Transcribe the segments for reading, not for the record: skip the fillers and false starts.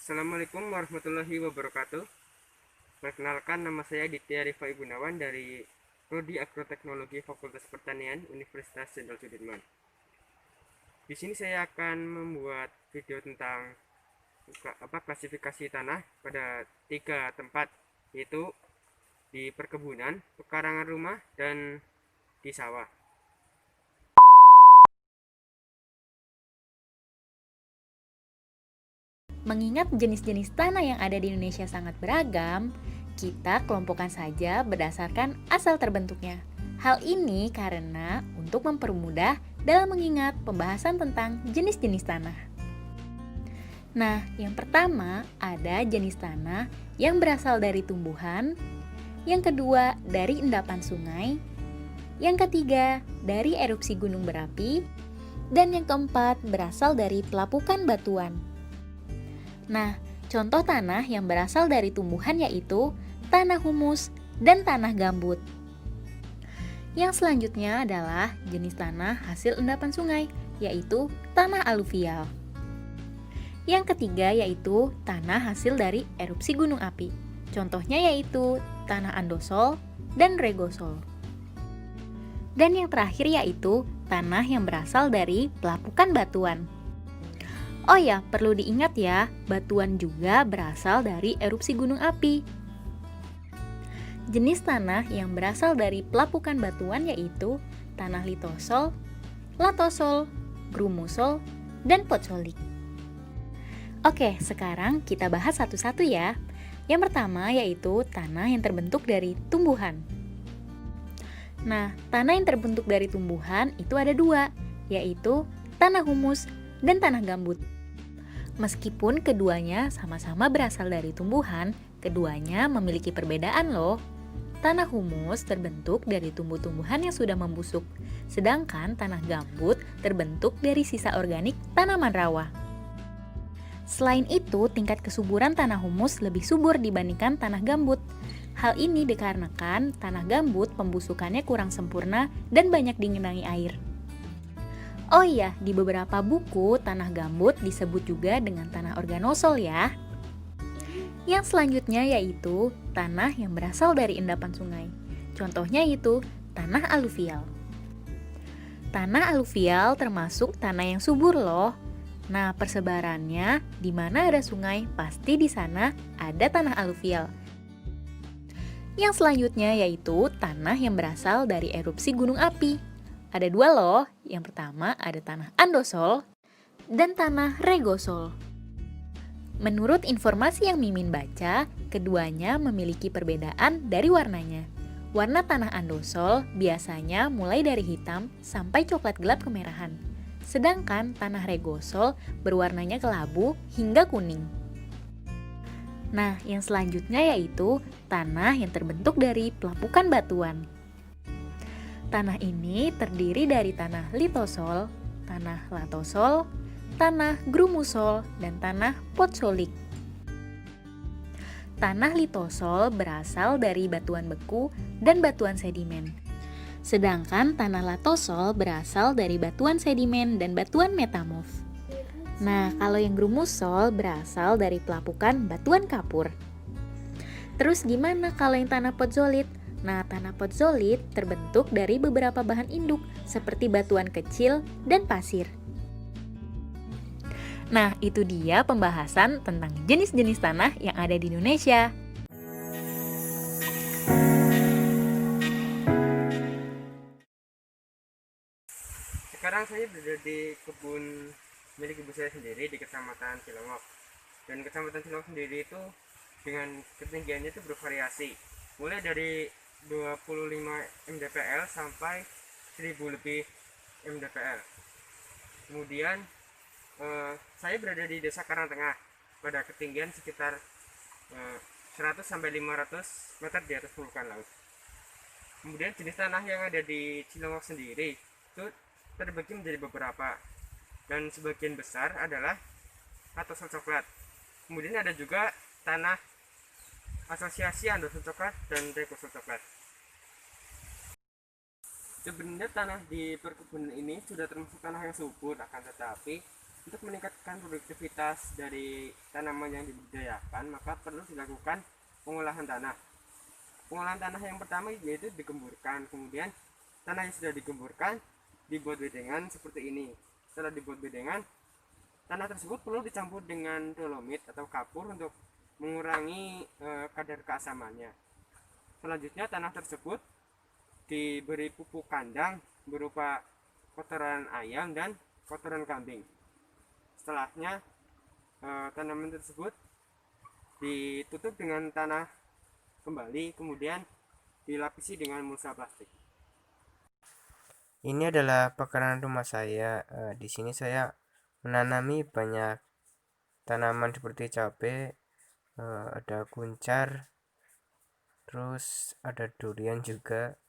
Assalamualaikum warahmatullahi wabarakatuh. Perkenalkan, nama saya Ditya Rifa Gunawan dari Prodi Agroteknologi Fakultas Pertanian Universitas Jenderal Sudirman. Di sini saya akan membuat video tentang klasifikasi tanah pada 3 tempat, yaitu di perkebunan, pekarangan rumah, dan di sawah. Mengingat jenis-jenis tanah yang ada di Indonesia sangat beragam, kita kelompokkan saja berdasarkan asal terbentuknya. Hal ini karena untuk mempermudah dalam mengingat pembahasan tentang jenis-jenis tanah. Nah, yang pertama ada jenis tanah yang berasal dari tumbuhan, yang kedua dari endapan sungai, yang ketiga dari erupsi gunung berapi, dan yang keempat berasal dari pelapukan batuan. Nah, contoh tanah yang berasal dari tumbuhan yaitu tanah humus dan tanah gambut. Yang selanjutnya adalah jenis tanah hasil endapan sungai, yaitu tanah aluvial. Yang ketiga yaitu tanah hasil dari erupsi gunung api. Contohnya yaitu tanah andosol dan regosol. Dan yang terakhir yaitu tanah yang berasal dari pelapukan batuan. Oh ya, perlu diingat ya, batuan juga berasal dari erupsi gunung api. Jenis tanah yang berasal dari pelapukan batuan yaitu tanah litosol, latosol, grumusol, dan potsolik. Oke, sekarang kita bahas satu-satu ya. Yang pertama yaitu tanah yang terbentuk dari tumbuhan. Nah, tanah yang terbentuk dari tumbuhan itu ada dua, yaitu tanah humus dan tanah gambut. Meskipun keduanya sama-sama berasal dari tumbuhan, keduanya memiliki perbedaan loh. Tanah humus terbentuk dari tumbuh-tumbuhan yang sudah membusuk, sedangkan tanah gambut terbentuk dari sisa organik tanaman rawa. Selain itu, tingkat kesuburan tanah humus lebih subur dibandingkan tanah gambut. Hal ini dikarenakan tanah gambut pembusukannya kurang sempurna dan banyak digenangi air. Oh iya, di beberapa buku tanah gambut disebut juga dengan tanah organosol ya. Yang selanjutnya yaitu tanah yang berasal dari endapan sungai. Contohnya yaitu tanah aluvial. Tanah aluvial termasuk tanah yang subur loh. Nah, persebarannya di mana ada sungai, pasti di sana ada tanah aluvial. Yang selanjutnya yaitu tanah yang berasal dari erupsi gunung api. Ada dua loh, yang pertama ada tanah andosol dan tanah regosol. Menurut informasi yang Mimin baca, keduanya memiliki perbedaan dari warnanya. Warna tanah andosol biasanya mulai dari hitam sampai coklat gelap kemerahan. Sedangkan tanah regosol berwarnanya kelabu hingga kuning. Nah, yang selanjutnya yaitu tanah yang terbentuk dari pelapukan batuan. Tanah ini terdiri dari tanah litosol, tanah latosol, tanah grumusol, dan tanah potsolik. Tanah litosol berasal dari batuan beku dan batuan sedimen. Sedangkan tanah latosol berasal dari batuan sedimen dan batuan metamorf. Nah, kalau yang grumusol berasal dari pelapukan batuan kapur. Terus gimana kalau yang tanah potzolit? Nah, tanah potzolit terbentuk dari beberapa bahan induk seperti batuan kecil dan pasir. Nah, itu dia pembahasan tentang jenis-jenis tanah yang ada di Indonesia. Sekarang saya berada di kebun milik ibu saya sendiri di Kecamatan Cilongok. Dan Kecamatan Cilongok sendiri itu dengan ketinggiannya itu bervariasi. Mulai dari 25 mdpl sampai 1000 lebih mdpl. Kemudian saya berada di Desa Karangtengah pada ketinggian sekitar 100 sampai 500 meter di atas permukaan laut. Kemudian jenis tanah yang ada di Cilongok sendiri itu terbagi menjadi beberapa, dan sebagian besar adalah atosol coklat. Kemudian ada juga tanah asosiasi andosol coklat dan regosol coklat. Sebenarnya tanah di perkebunan ini sudah termasuk tanah yang subur, akan tetapi untuk meningkatkan produktivitas dari tanaman yang dibudidayakan, maka perlu dilakukan pengolahan tanah. Pengolahan tanah yang pertama yaitu digemburkan. Kemudian tanah yang sudah digemburkan dibuat bedengan seperti ini. Setelah dibuat bedengan, tanah tersebut perlu dicampur dengan dolomit atau kapur untuk mengurangi kadar keasamannya. Selanjutnya tanah tersebut diberi pupuk kandang berupa kotoran ayam dan kotoran kambing. Setelahnya tanaman tersebut ditutup dengan tanah kembali, kemudian dilapisi dengan mulsa plastik. Ini adalah pekarangan rumah saya. Di sini saya menanami banyak tanaman seperti cabai, ada kuncar, terus ada durian juga.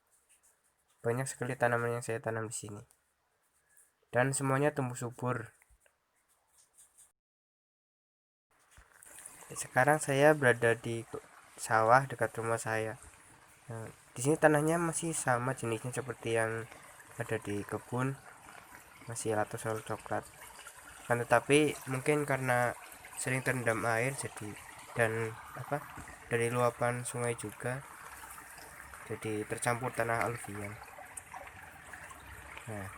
Banyak sekali tanaman yang saya tanam di sini. Dan semuanya tumbuh subur. Sekarang saya berada di sawah dekat rumah saya. Di sini tanahnya masih sama jenisnya seperti yang ada di kebun, masih latosol coklat. Kan tetapi mungkin karena sering terendam air jadi dan dari luapan sungai juga, jadi tercampur tanah aluvial. Nah,